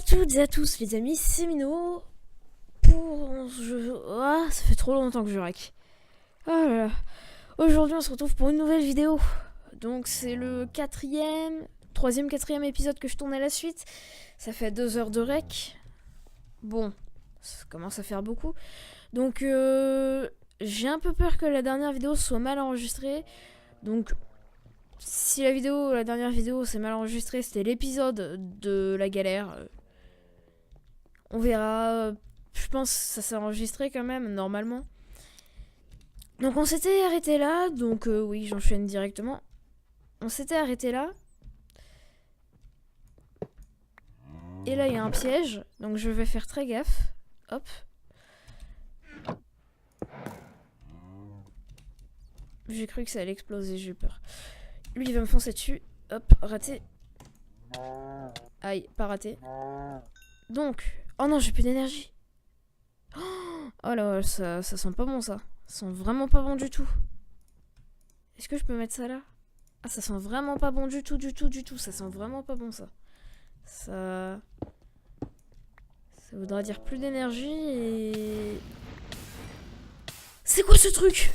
toutes et à tous les amis, c'est Mino pour un jeu... Ah, ça fait trop longtemps que je rack. Oh là là. Aujourd'hui on se retrouve pour une nouvelle vidéo. Donc c'est le quatrième épisode que je tourne à la suite. Ça fait 2 heures de rec. Bon, ça commence à faire beaucoup. Donc j'ai un peu peur que la dernière vidéo soit mal enregistrée. Donc si la dernière vidéo c'est mal enregistré, c'était l'épisode de la galère. On verra. Je pense que ça s'est enregistré quand même, normalement. Donc on s'était arrêté là. Donc oui, j'enchaîne directement. On s'était arrêté là. Et là, il y a un piège. Donc je vais faire très gaffe. Hop. J'ai cru que ça allait exploser, j'ai eu peur. Lui, il va me foncer dessus. Hop, raté. Aïe, pas raté. Donc... Oh non, j'ai plus d'énergie. Oh là, ça sent pas bon, ça. Ça sent vraiment pas bon du tout. Est-ce que je peux mettre ça là? Ah, ça sent vraiment pas bon du tout. Ça sent vraiment pas bon, ça. Ça voudra dire plus d'énergie et... C'est quoi ce truc?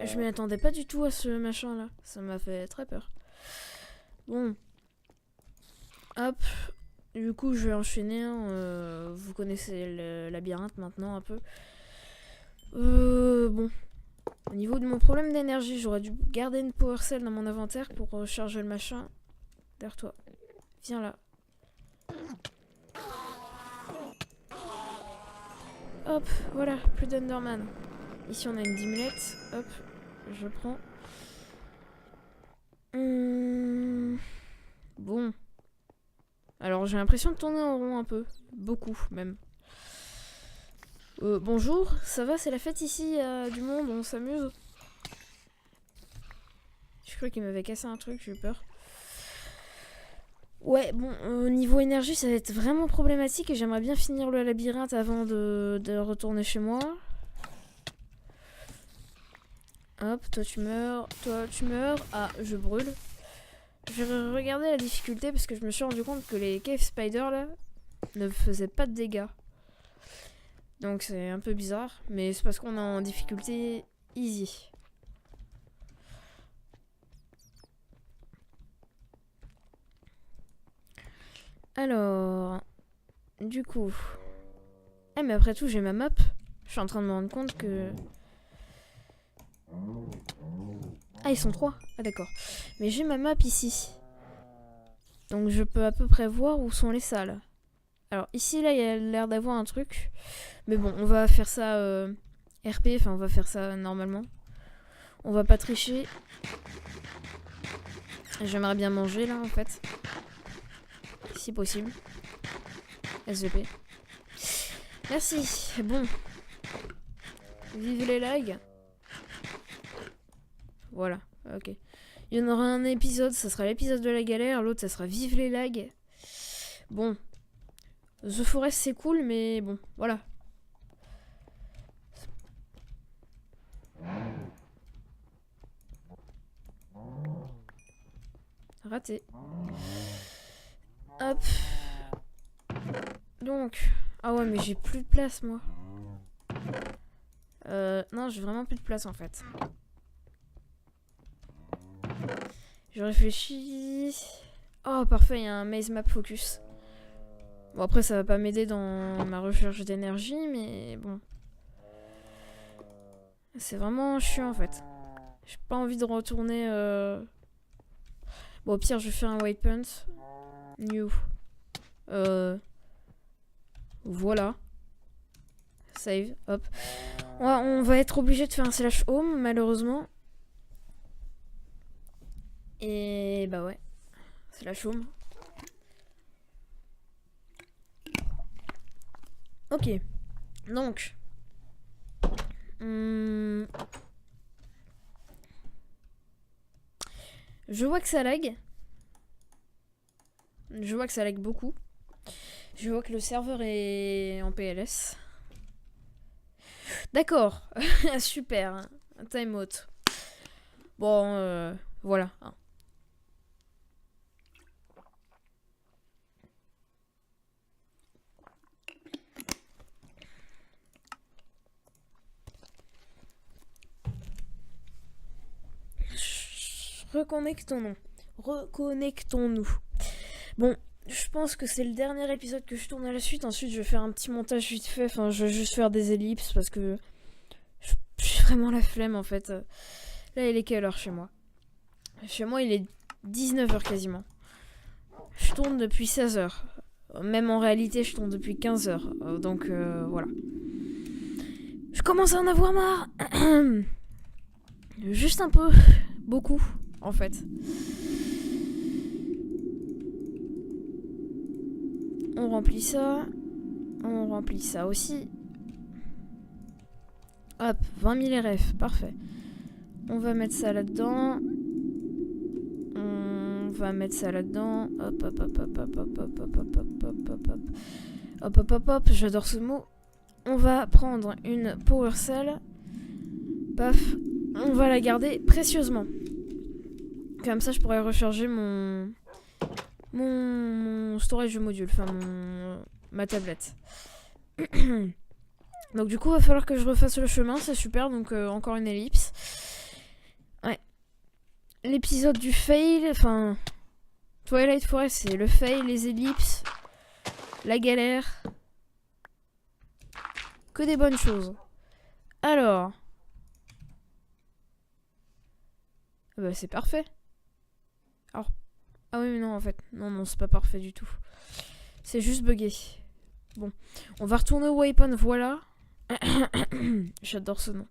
Je m'y attendais pas du tout à ce machin là. Ça m'a fait très peur. Bon. Hop. Du coup, je vais enchaîner. Vous connaissez le labyrinthe maintenant un peu. Bon. Au niveau de mon problème d'énergie, j'aurais dû garder une power cell dans mon inventaire pour recharger le machin. Derrière toi. Viens là. Hop, voilà, plus d'Enderman. Ici, on a une dimulette. Hop, je prends. Bon. Alors, j'ai l'impression de tourner en rond un peu. Beaucoup, même. Bonjour, ça va, c'est la fête ici, du monde, on s'amuse. Je crois qu'il m'avait cassé un truc, j'ai eu peur. Ouais, bon, niveau énergie, ça va être vraiment problématique et j'aimerais bien finir le labyrinthe avant de retourner chez moi. Hop, toi tu meurs. Ah, je brûle. Je vais regarder la difficulté parce que je me suis rendu compte que les cave spiders là ne faisaient pas de dégâts. Donc c'est un peu bizarre, mais c'est parce qu'on est en difficulté easy. Alors, du coup... Eh mais après tout j'ai ma map. Je suis en train de me rendre compte que... Ah, ils sont 3. Ah d'accord. Mais j'ai ma map ici. Donc je peux à peu près voir où sont les salles. Alors ici là il y a l'air d'avoir un truc. Mais bon, on va faire ça RP, enfin on va faire ça normalement. On va pas tricher. J'aimerais bien manger là en fait. Si possible. SVP. Merci. Bon. Vive les lags. Voilà, ok. Il y en aura un épisode, ça sera l'épisode de la galère, l'autre ça sera vive les lags. Bon. The Forest c'est cool, mais bon, voilà. Raté. Hop. Donc. Ah ouais, mais j'ai plus de place, moi. Non, j'ai vraiment plus de place, en fait. Je réfléchis. Oh, parfait, il y a un maze map focus. Bon, après, ça va pas m'aider dans ma recherche d'énergie, mais bon. C'est vraiment chiant, en fait. J'ai pas envie de retourner... Bon, au pire, je vais faire un white punt. New. Voilà. Save, hop. On va être obligé de faire un slash home, malheureusement. Et bah ouais. Slash home. Ok. Donc. Je vois que ça lag. Je vois que ça lag beaucoup. Je vois que le serveur est en PLS. D'accord. Super. Un timeout. Bon, voilà. Reconnectons-nous. Bon, je pense que c'est le dernier épisode que je tourne à la suite. Ensuite, je vais faire un petit montage vite fait. Enfin, je vais juste faire des ellipses parce que j'ai vraiment la flemme en fait. Là, il est quelle heure chez moi? Chez moi, il est 19h quasiment. Je tourne depuis 16h. Même en réalité, je tourne depuis 15h. Donc, voilà. Je commence à en avoir marre. Juste un peu. Beaucoup, en fait. On remplit ça. On remplit ça aussi. Hop, 20 000 RF, parfait. On va mettre ça là-dedans. On va mettre ça là-dedans. Hop, hop, hop, hop, hop, hop, hop, hop, hop, hop, hop, hop, hop. Hop, hop, hop, hop, j'adore ce mot. On va prendre une Power Cell. Paf. On va la garder précieusement. Comme ça, je pourrais recharger mon storage module. Enfin, ma tablette. Donc du coup, il va falloir que je refasse le chemin. C'est super, donc encore une ellipse. Ouais. L'épisode du fail, enfin... Twilight Forest, c'est le fail, les ellipses, la galère. Que des bonnes choses. Alors... Bah c'est parfait. Alors... Ah oui mais non en fait. Non, c'est pas parfait du tout. C'est juste buggé. Bon. On va retourner au waypoint, voilà. J'adore ce nom.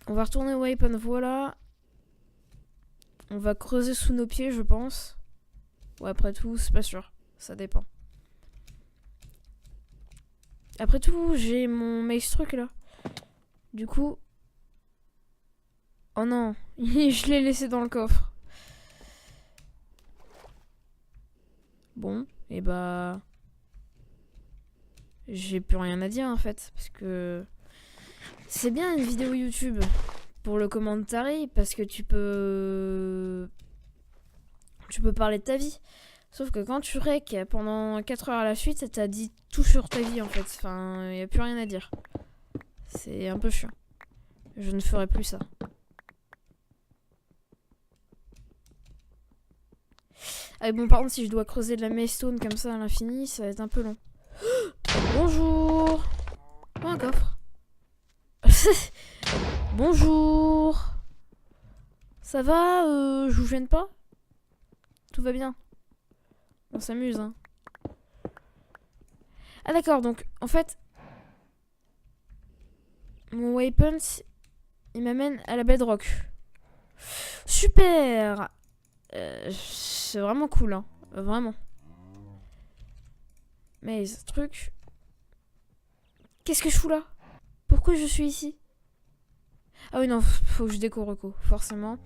On va retourner au waypoint, voilà. On va creuser sous nos pieds, je pense. Ou après tout, c'est pas sûr. Ça dépend. Après tout, j'ai mon maze truc là. Du coup... Oh non, je l'ai laissé dans le coffre. Bon, et bah... J'ai plus rien à dire en fait, parce que... C'est bien une vidéo YouTube pour le commentary, parce que tu peux parler de ta vie. Sauf que quand tu rec pendant 4 heures à la suite, ça t'a dit tout sur ta vie en fait. Enfin, y a plus rien à dire. C'est un peu chiant. Je ne ferai plus ça. Ah bon, par contre, si je dois creuser de la maestone comme ça à l'infini, ça va être un peu long. Bonjour. Oh, un coffre. Bonjour. Ça va, je vous gêne pas? Tout va bien. On s'amuse, hein. Ah d'accord, donc, en fait... Mon waypoint, il m'amène à la bedrock. Super. C'est vraiment cool, hein. Vraiment. Mais ce truc... Qu'est-ce que je fous là? Pourquoi je suis ici? Ah oui, non, faut que je déco reco, forcément.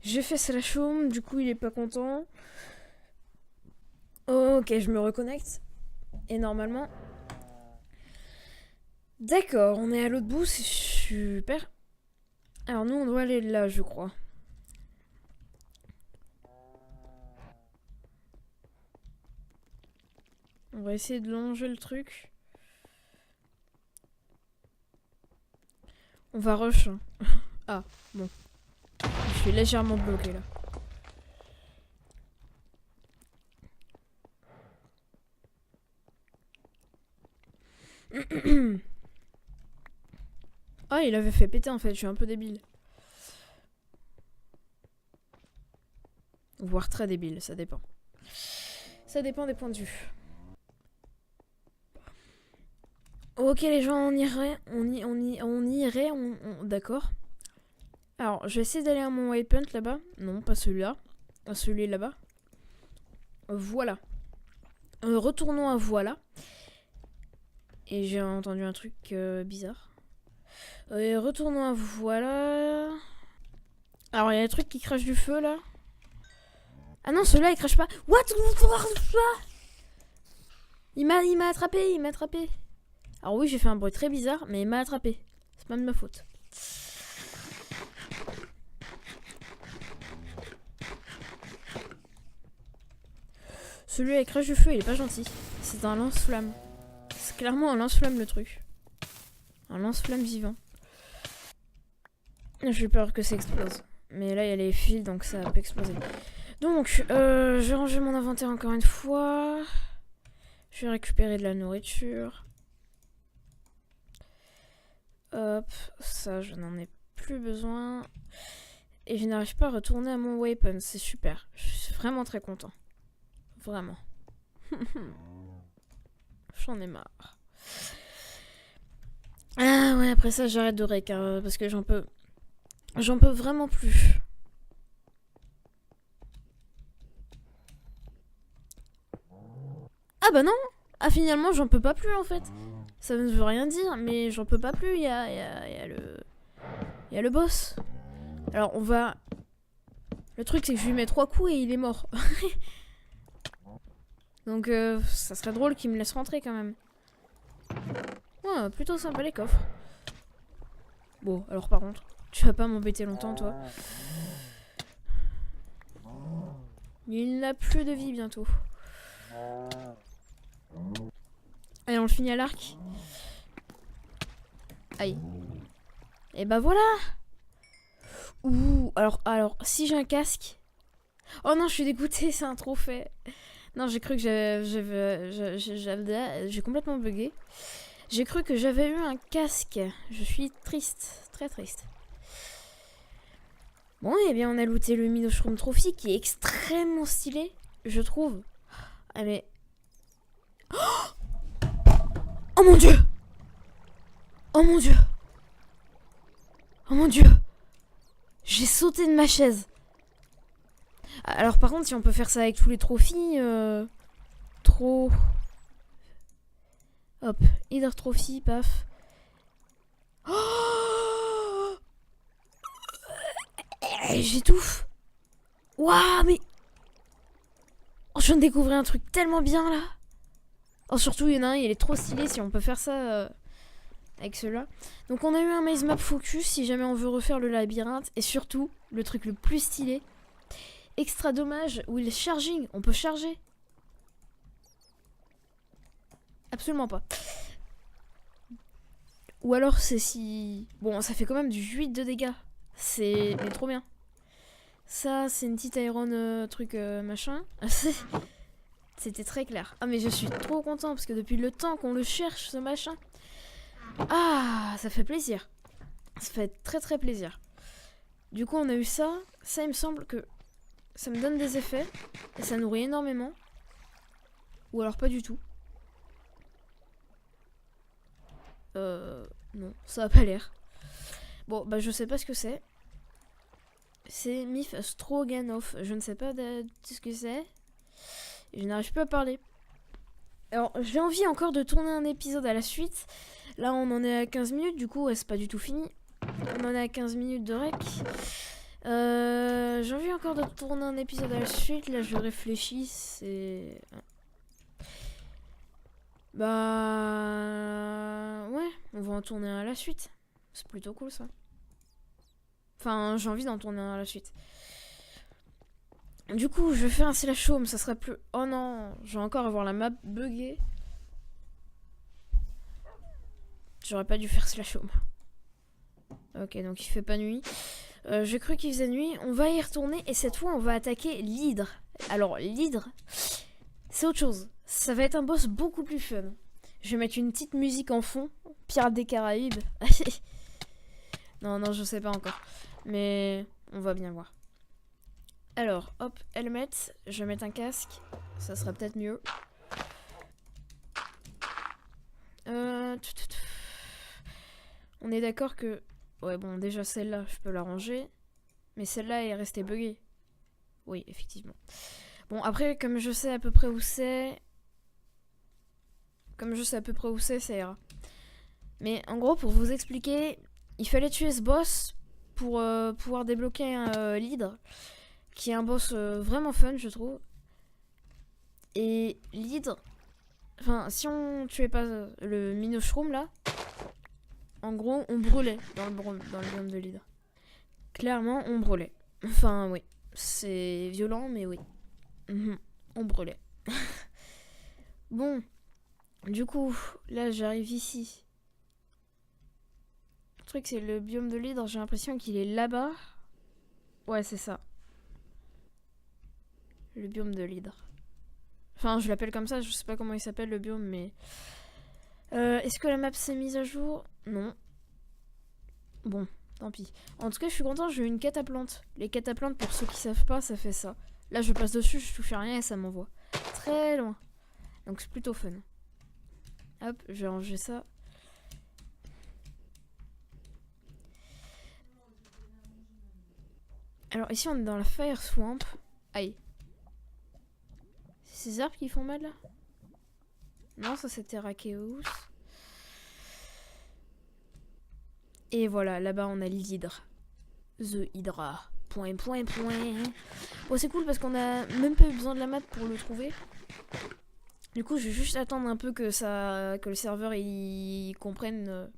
J'ai fait slash home, du coup il est pas content. Ok, je me reconnecte. Et normalement... D'accord, on est à l'autre bout, c'est super. Alors nous, on doit aller là, je crois. On va essayer de longer le truc. On va rush. Hein. Ah, bon. Je suis légèrement bloqué là. Ah, il avait fait péter en fait, je suis un peu débile. Voire très débile, ça dépend. Ça dépend des points de vue. Ok les gens, on irait, d'accord. Alors, je vais essayer d'aller à mon waypoint là-bas. Non, pas celui-là. Celui là-bas. Voilà. Retournons à voilà. Et j'ai entendu un truc bizarre. Retournons à voilà. Alors, il y a des trucs qui crachent du feu là. Ah non, celui-là il crache pas. What? Il m'a attrapé, il m'a attrapé. Alors oui, j'ai fait un bruit très bizarre, mais il m'a attrapé. C'est pas de ma faute. Celui avec rage de feu, il est pas gentil. C'est un lance-flamme. C'est clairement un lance-flamme le truc. Un lance-flamme vivant. J'ai peur que ça explose. Mais là, il y a les fils, donc ça peut exploser. Donc, je vais ranger mon inventaire encore une fois. Je vais récupérer de la nourriture. Hop, ça, je n'en ai plus besoin. Et je n'arrive pas à retourner à mon weapon. C'est super. Je suis vraiment très content. Vraiment. J'en ai marre. Ah ouais, après ça, j'arrête de rec, hein, parce que j'en peux vraiment plus. Ah bah non. Ah finalement, j'en peux pas plus en fait. Ça ne veut rien dire, mais j'en peux pas plus. Il y a le boss. Alors on va... Le truc c'est que je lui mets 3 coups et il est mort. Donc ça serait drôle qu'il me laisse rentrer quand même. Ouais, plutôt sympa les coffres. Bon, alors par contre, tu vas pas m'embêter longtemps toi. Il n'a plus de vie bientôt. Allez, on le finit à l'arc. Aïe. Et bah voilà. Ouh, alors, si j'ai un casque... Oh non, je suis dégoûtée, c'est un trophée. Non, j'ai cru que j'ai complètement bugué. J'ai cru que j'avais eu un casque. Je suis triste, très triste. Bon, eh bien, on a looté le Minoshroom Trophy qui est extrêmement stylé, je trouve. Ah, mais... Oh mon dieu! Oh mon dieu! Oh mon dieu! J'ai sauté de ma chaise. Alors par contre, si on peut faire ça avec tous les trophies, trop... Hop, Hydre Trophy, paf. Oh, j'étouffe. Waouh, mais... Oh, je viens de découvrir un truc tellement bien, là. Oh, surtout, il y en a un, il est trop stylé, si on peut faire ça avec ceux-là. Donc on a eu un maze map focus, si jamais on veut refaire le labyrinthe. Et surtout, le truc le plus stylé... Extra dommage, où il est charging, on peut charger. Absolument pas. Ou alors c'est si... Bon, ça fait quand même du 8 de dégâts. C'est... Mais trop bien. Ça, c'est une petite iron truc machin. C'était très clair. Ah mais je suis trop content parce que depuis le temps qu'on le cherche, ce machin. Ah, ça fait plaisir. Ça fait très très plaisir. Du coup, on a eu ça. Ça, il me semble que... Ça me donne des effets. Et ça nourrit énormément. Ou alors pas du tout. Non, ça a pas l'air. Bon, bah je sais pas ce que c'est. C'est Myth Stroganoff. Je ne sais pas ce que c'est. Je n'arrive plus à parler. Alors, j'ai envie encore de tourner un épisode à la suite. Là, on en est à 15 minutes. Du coup, ouais, c'est pas du tout fini. On en est à 15 minutes de rec. J'ai envie encore de tourner un épisode à la suite. Là, je réfléchis. C'est... Bah... Ouais, on va en tourner un à la suite. C'est plutôt cool, ça. Enfin, j'ai envie d'en tourner un à la suite. Du coup, je vais faire un slash home. Ça sera plus... Oh non, je vais encore avoir la map buggée. J'aurais pas dû faire slash home. Ok, donc il fait pas nuit. J'ai cru qu'il faisait nuit. On va y retourner et cette fois, on va attaquer l'hydre. Alors, l'hydre, c'est autre chose. Ça va être un boss beaucoup plus fun. Je vais mettre une petite musique en fond. Pirates des Caraïbes. Non, je sais pas encore. Mais on va bien voir. Alors, hop, helmet. Je vais mettre un casque. Ça sera peut-être mieux. On est d'accord que... Ouais, bon, déjà celle-là, je peux la ranger. Mais celle-là est restée buggée. Oui, effectivement. Bon, après, comme je sais à peu près où c'est... ça ira. Mais en gros, pour vous expliquer, il fallait tuer ce boss pour pouvoir débloquer l'hydre, qui est un boss vraiment fun, je trouve. Et l'hydre, Enfin, si on tuait pas le Minoshroom là, en gros, on brûlait dans le biome de l'hydre. Clairement, on brûlait. Enfin, oui. C'est violent, mais oui. On brûlait. Bon. Du coup, là, j'arrive ici. Le truc, c'est le biome de l'hydre. J'ai l'impression qu'il est là-bas. Ouais, c'est ça. Le biome de l'hydre. Enfin, je l'appelle comme ça. Je sais pas comment il s'appelle, le biome, mais... est-ce que la map s'est mise à jour? Non. Bon, tant pis. En tout cas, je suis content, j'ai eu une cataplantes. Les cataplantes, pour ceux qui savent pas, ça fait ça. Là, je passe dessus, je touche à rien et ça m'envoie très loin. Donc, c'est plutôt fun. Hop, je vais ranger ça. Alors, ici, on est dans la Fire Swamp. Aïe. C'est ces arbres qui font mal, là? Non, ça, c'était Terrakeus. Et voilà, là-bas, on a l'hydre. The Hydra. Point. Bon, c'est cool parce qu'on a même pas eu besoin de la map pour le trouver. Du coup, je vais juste attendre un peu que le serveur il comprenne,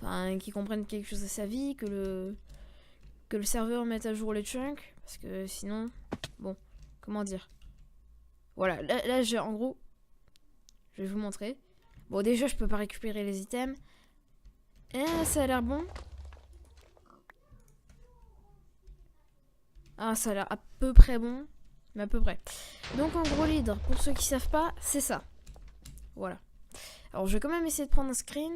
enfin, qu'il comprenne quelque chose à sa vie, que le serveur mette à jour les chunks, parce que sinon, bon, comment dire. Voilà, là j'ai en gros, je vais vous montrer. Bon, déjà, je peux pas récupérer les items. Ça a l'air bon. Ah, ça a l'air à peu près bon. Mais à peu près. Donc en gros, l'hydre, pour ceux qui savent pas, c'est ça. Voilà. Alors je vais quand même essayer de prendre un screen.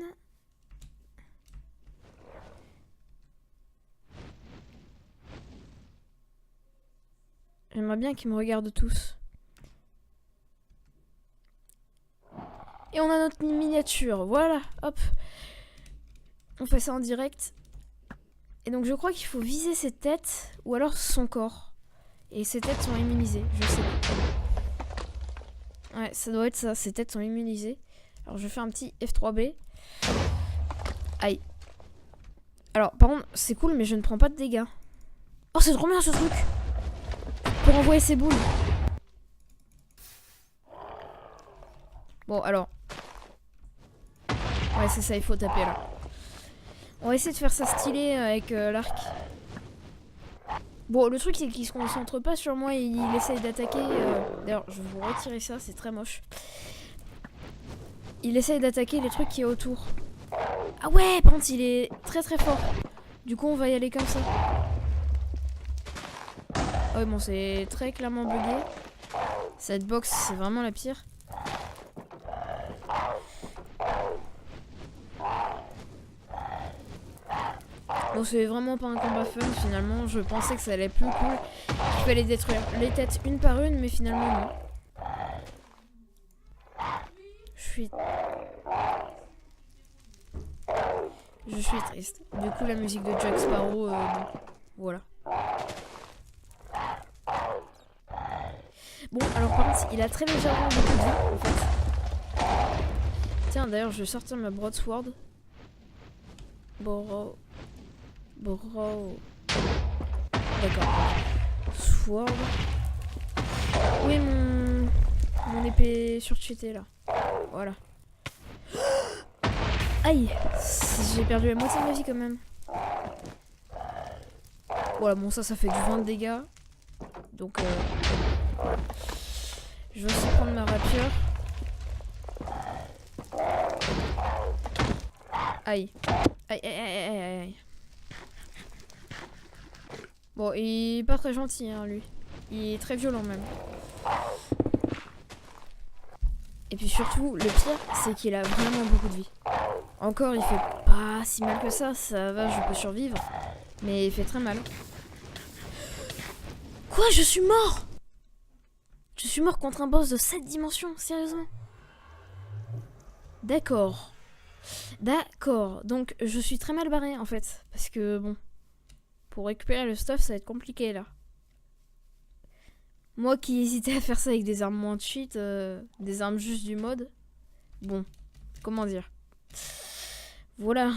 J'aimerais bien qu'ils me regardent tous. Et on a notre miniature. Voilà, hop. On fait ça en direct. Et donc je crois qu'il faut viser ses têtes ou alors son corps. Et ses têtes sont immunisées, je sais pas. Ouais, ça doit être ça, ses têtes sont immunisées. Alors je fais un petit F3B. Aïe. Alors par contre, c'est cool mais je ne prends pas de dégâts. Oh, c'est trop bien ce truc. Pour envoyer ses boules. Bon alors. Ouais, c'est ça, il faut taper là. On va essayer de faire ça stylé avec l'arc. Bon, le truc c'est qu'il se concentre pas sur moi et il essaye d'attaquer. D'ailleurs, je vais vous retirer ça, c'est très moche. Il essaye d'attaquer les trucs qui est autour. Ah ouais, par contre, il est très très fort. Du coup, on va y aller comme ça. Ouais, bon, c'est très clairement bugué. Cette box, c'est vraiment la pire. Bon, c'est vraiment pas un combat fun finalement. Je pensais que ça allait être plus cool. Il fallait détruire les têtes une par une, mais finalement non. Je suis triste. Du coup, la musique de Jack Sparrow, voilà. Bon, alors par contre, il a très légèrement beaucoup de vie en fait. Tiens, d'ailleurs, je vais sortir ma broadsword. D'accord. Sword. Où est mon épée surcheatée là? Voilà. Aïe! J'ai perdu la moitié de ma vie quand même. Voilà, bon ça fait du 20 de dégâts. Donc je vais aussi prendre ma rapière. Aïe. Aïe. Bon, il est pas très gentil, hein, lui. Il est très violent, même. Et puis surtout, le pire, c'est qu'il a vraiment beaucoup de vie. Encore, il fait pas si mal que ça. Ça va, je peux survivre. Mais il fait très mal. Quoi? Je suis mort? Je suis mort contre un boss de 7 dimensions, sérieusement? D'accord. Donc, je suis très mal barré, en fait. Parce que, bon... Pour récupérer le stuff, ça va être compliqué là. Moi qui hésitais à faire ça avec des armes moins cheat, des armes juste du mode. Bon, comment dire. Voilà.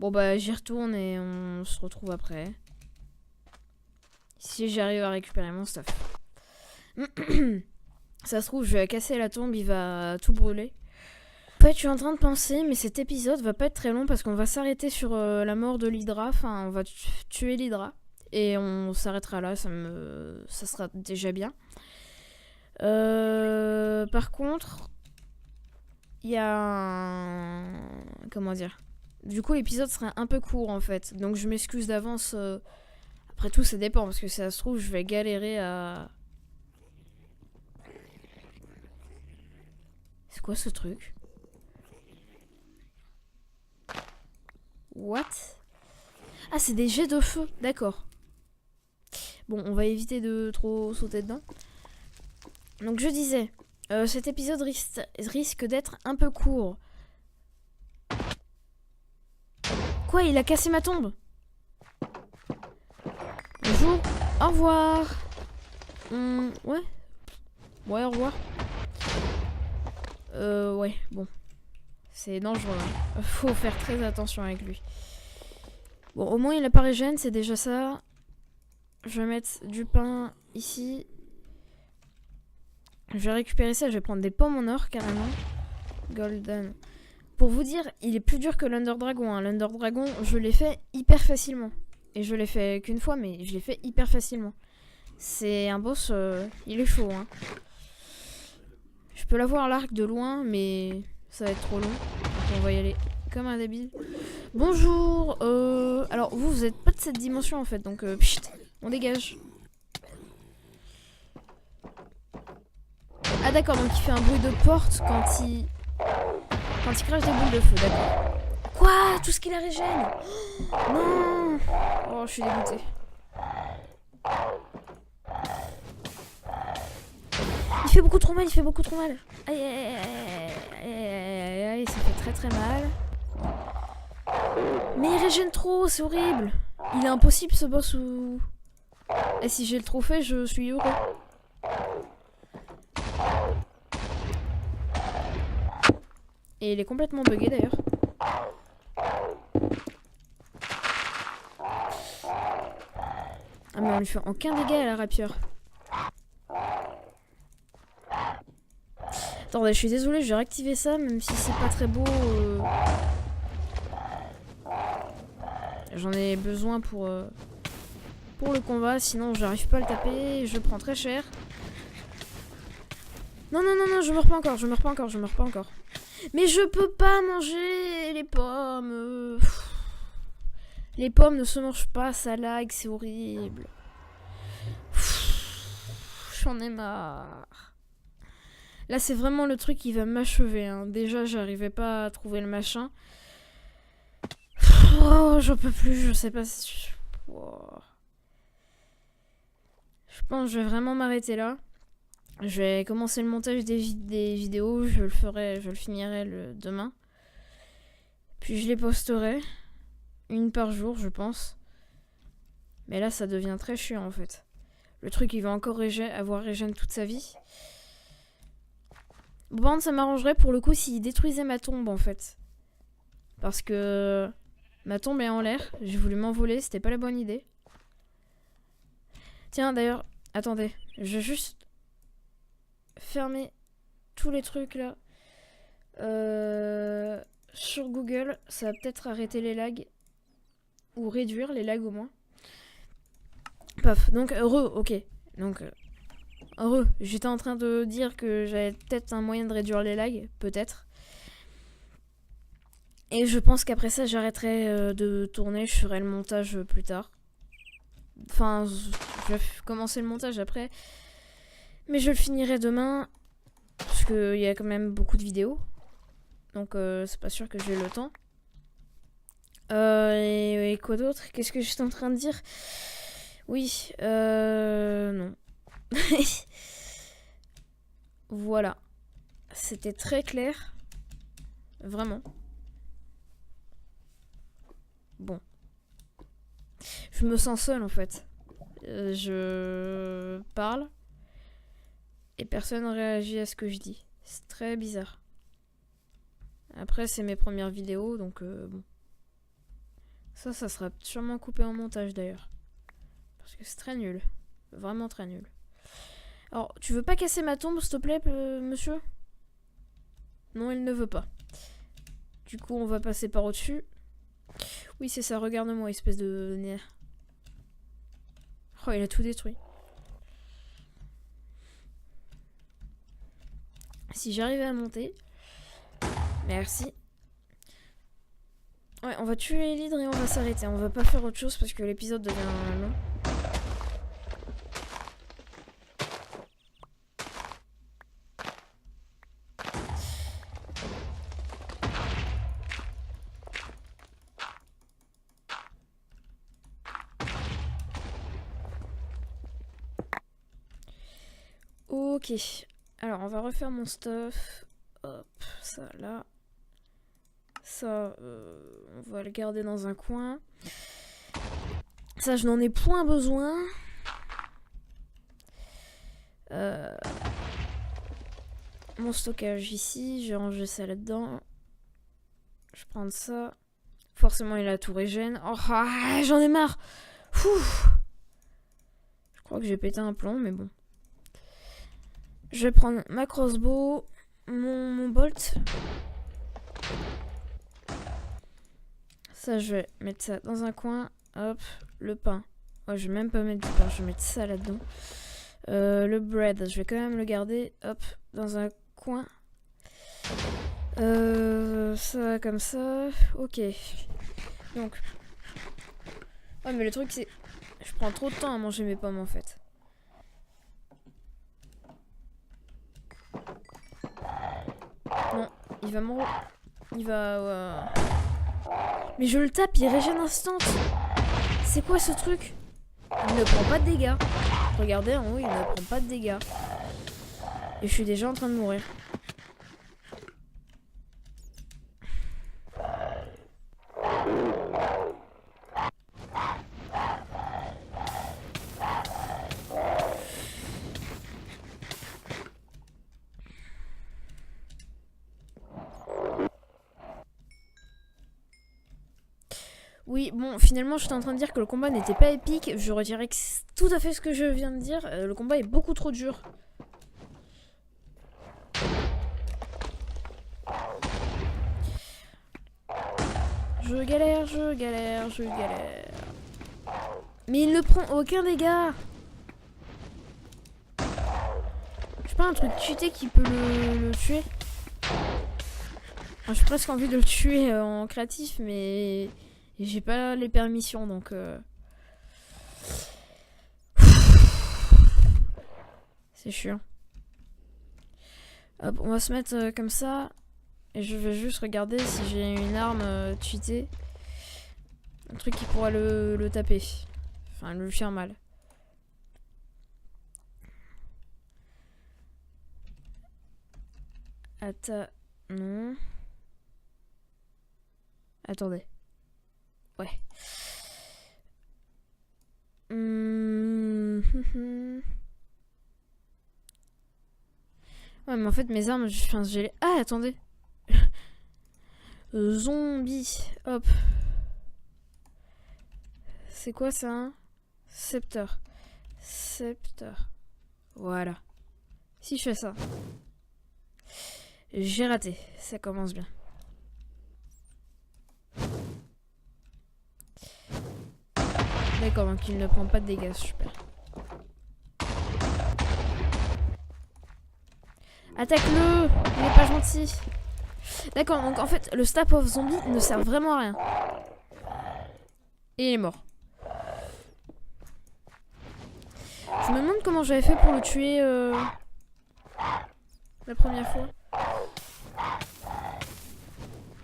Bon bah j'y retourne et on se retrouve après. Si j'arrive à récupérer mon stuff. Ça se trouve, je vais casser la tombe, il va tout brûler. En fait, je suis en train de penser, mais cet épisode va pas être très long parce qu'on va s'arrêter sur la mort de l'Hydra. Enfin, on va tuer l'Hydra. Et on s'arrêtera là, ça sera déjà bien. Par contre, il y a un... Comment dire ? Du coup, l'épisode serait un peu court en fait. Donc je m'excuse d'avance. Après tout, ça dépend parce que si ça se trouve, je vais galérer à... C'est quoi ce truc ? What ? Ah, c'est des jets de feu, d'accord. Bon, on va éviter de trop sauter dedans. Donc je disais, cet épisode risque d'être un peu court. Quoi, il a cassé ma tombe ? Bonjour, au revoir. Ouais. Ouais, au revoir. Ouais, bon. C'est dangereux. Hein. Faut faire très attention avec lui. Bon, au moins il a pas régène, c'est déjà ça. Je vais mettre du pain ici. Je vais récupérer ça, je vais prendre des pommes en or carrément. Golden. Pour vous dire, il est plus dur que l'Under Dragon. Hein. L'Under Dragon, je l'ai fait hyper facilement. Et je l'ai fait qu'une fois, mais je l'ai fait hyper facilement. C'est un boss, il est chaud. Hein. Je peux l'avoir à l'arc de loin, mais ça va être trop long. Donc on va y aller comme un débile. Bonjour. Alors vous êtes pas de cette dimension en fait, donc pchit, on dégage. Ah d'accord, donc il fait un bruit de porte quand il crache des boules de feu, d'accord. Quoi ? Tout ce qu'il a régène ? Non. Oh, je suis dégoûtée. Il fait beaucoup trop mal, il fait beaucoup trop mal. Aïe, aïe, aïe, aïe, aïe, ça fait très très mal. Mais il régène trop, c'est horrible. Il est impossible ce boss où... Et si j'ai le trophée, je suis heureux. Et il est complètement bugué d'ailleurs. Ah mais on lui fait aucun dégât à la rapière. Attendez, je suis désolée, je vais réactiver ça, même si c'est pas très beau. J'en ai besoin pour le combat, sinon j'arrive pas à le taper, je prends très cher. Non, non, non, non, je meurs pas encore, je meurs pas encore, je meurs pas encore. Mais je peux pas manger les pommes. Les pommes ne se mangent pas, ça lag, c'est horrible. J'en ai marre. Là, c'est vraiment le truc qui va m'achever. Hein. Déjà, j'arrivais pas à trouver le machin. Oh, j'en peux plus, je sais pas si... Oh. Je pense que je vais vraiment m'arrêter là. Je vais commencer le montage des vidéos, je le finirai demain. Puis je les posterai. Une par jour, je pense. Mais là, ça devient très chiant, en fait. Le truc, il va encore avoir régène toute sa vie. Bon, ça m'arrangerait pour le coup s'il détruisait ma tombe, en fait. Parce que ma tombe est en l'air. J'ai voulu m'envoler, c'était pas la bonne idée. Tiens, d'ailleurs, attendez. Je vais juste fermer tous les trucs, là. Sur Google, ça va peut-être arrêter les lags. Ou réduire les lags au moins. Paf, donc heureux, ok. Donc heureux, j'étais en train de dire que j'avais peut-être un moyen de réduire les lags, peut-être. Et je pense qu'après ça, j'arrêterai de tourner, je ferai le montage plus tard. Enfin, je vais commencer le montage après. Mais je le finirai demain, parce qu'il y a quand même beaucoup de vidéos. Donc c'est pas sûr que j'ai le temps. Et quoi d'autre ? Qu'est-ce que j'étais en train de dire ? Oui, non. Voilà. C'était très clair. Vraiment. Bon. Je me sens seule en fait. Je parle. Et personne ne réagit à ce que je dis. C'est très bizarre. Après, c'est mes premières vidéos, donc bon. Ça sera sûrement coupé en montage d'ailleurs. Parce que c'est très nul. Vraiment très nul. Alors, tu veux pas casser ma tombe, s'il te plaît, monsieur? Non, il ne veut pas. Du coup, on va passer par au-dessus. Oui, c'est ça, regarde-moi, espèce de nerf. Oh, il a tout détruit. Si j'arrivais à monter... Merci. Ouais, on va tuer l'hydre et on va s'arrêter. On va pas faire autre chose parce que l'épisode devient long. Ok. Alors, on va refaire mon stuff. Hop, ça là. Ça, on va le garder dans un coin. Ça, je n'en ai point besoin. Mon stockage ici, j'ai rangé ça là-dedans. Je prends ça. Forcément, il a tout régène. Oh, j'en ai marre. Ouh. Je crois que j'ai pété un plomb, mais bon. Je vais prendre ma crossbow, mon bolt. Ça, je vais mettre ça dans un coin. Hop, le pain. Oh, je vais même pas mettre du pain, je vais mettre ça là-dedans. Le bread, je vais quand même le garder. Hop, dans un coin. Ça comme ça. Ok. Donc. Ouais, mais le truc, c'est... Je prends trop de temps à manger mes pommes, en fait. Non, il va mourir. Il va... Mais je le tape, il régène instant. C'est quoi ce truc? Il ne prend pas de dégâts. Regardez en haut, il ne prend pas de dégâts. Et je suis déjà en train de mourir. Oui, bon, finalement, j'étais en train de dire que le combat n'était pas épique. Je redirais que c'est tout à fait ce que je viens de dire. Le combat est beaucoup trop dur. Je galère, je galère, je galère. Mais il ne prend aucun dégât. J'ai pas un truc cheaté qui peut le tuer. Enfin, j'ai presque envie de le tuer en créatif, mais... j'ai pas les permissions, donc... C'est chiant. Hop, on va se mettre comme ça. Et je vais juste regarder si j'ai une arme cheatée. Un truc qui pourra le taper. Enfin, le faire mal. Non. Attendez. Ouais. Ouais, mais en fait, mes armes, j'ai... Ah, attendez. Zombie. Hop. C'est quoi ça, hein? Scepter. Scepter. Voilà. Si je fais ça. J'ai raté. Ça commence bien. D'accord, donc il ne prend pas de dégâts. Super. Attaque-le! Il est pas gentil. D'accord, donc en fait, le Staff of Zombie ne sert vraiment à rien. Et il est mort. Je me demande comment j'avais fait pour le tuer la première fois.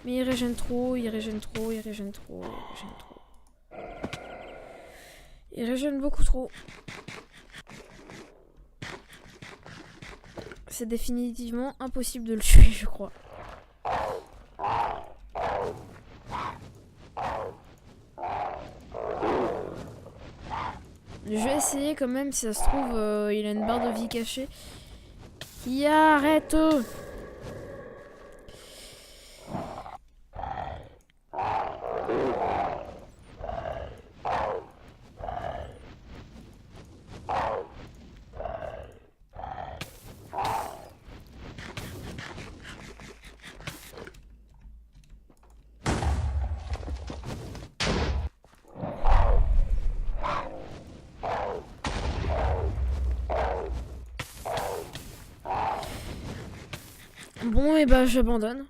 Mais il régène trop, il régène trop, il régène trop, il régène trop. Il régène beaucoup trop. C'est définitivement impossible de le tuer, je crois. Je vais essayer quand même, si ça se trouve, il a une barre de vie cachée. Arrête! Bon, et bah j'abandonne.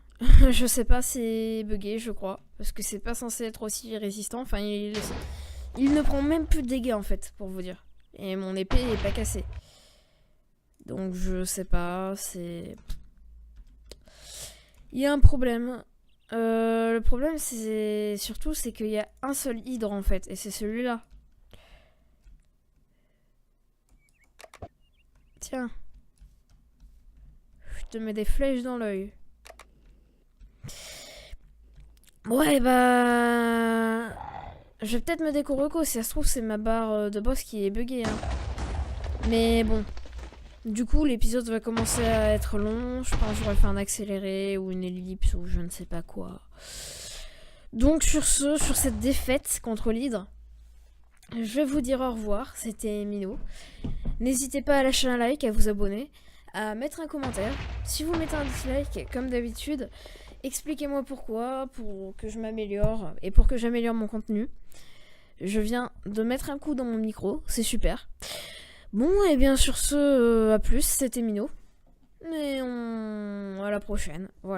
Je sais pas, c'est bugué, je crois. Parce que c'est pas censé être aussi résistant. Enfin, il ne prend même plus de dégâts, en fait, pour vous dire. Et mon épée est pas cassée. Donc, je sais pas, c'est... Il y a un problème. Le problème, c'est surtout, c'est qu'il y a un seul hydre, en fait. Et c'est celui-là. Tiens. Je te mets des flèches dans l'œil. Ouais, bah... Je vais peut-être me déco-reco, si ça se trouve, c'est ma barre de boss qui est buggée. Hein. Mais bon. Du coup, l'épisode va commencer à être long. Je pense que j'aurais fait un accéléré ou une ellipse ou je ne sais pas quoi. Donc sur cette défaite contre l'hydre, je vais vous dire au revoir. C'était Mino. N'hésitez pas à lâcher un like, à vous abonner, à mettre un commentaire. Si vous mettez un dislike, comme d'habitude, expliquez-moi pourquoi, pour que je m'améliore et pour que j'améliore mon contenu. Je viens de mettre un coup dans mon micro, c'est super. Bon, et bien sur ce, à plus, c'était Mino. Et à la prochaine, voilà.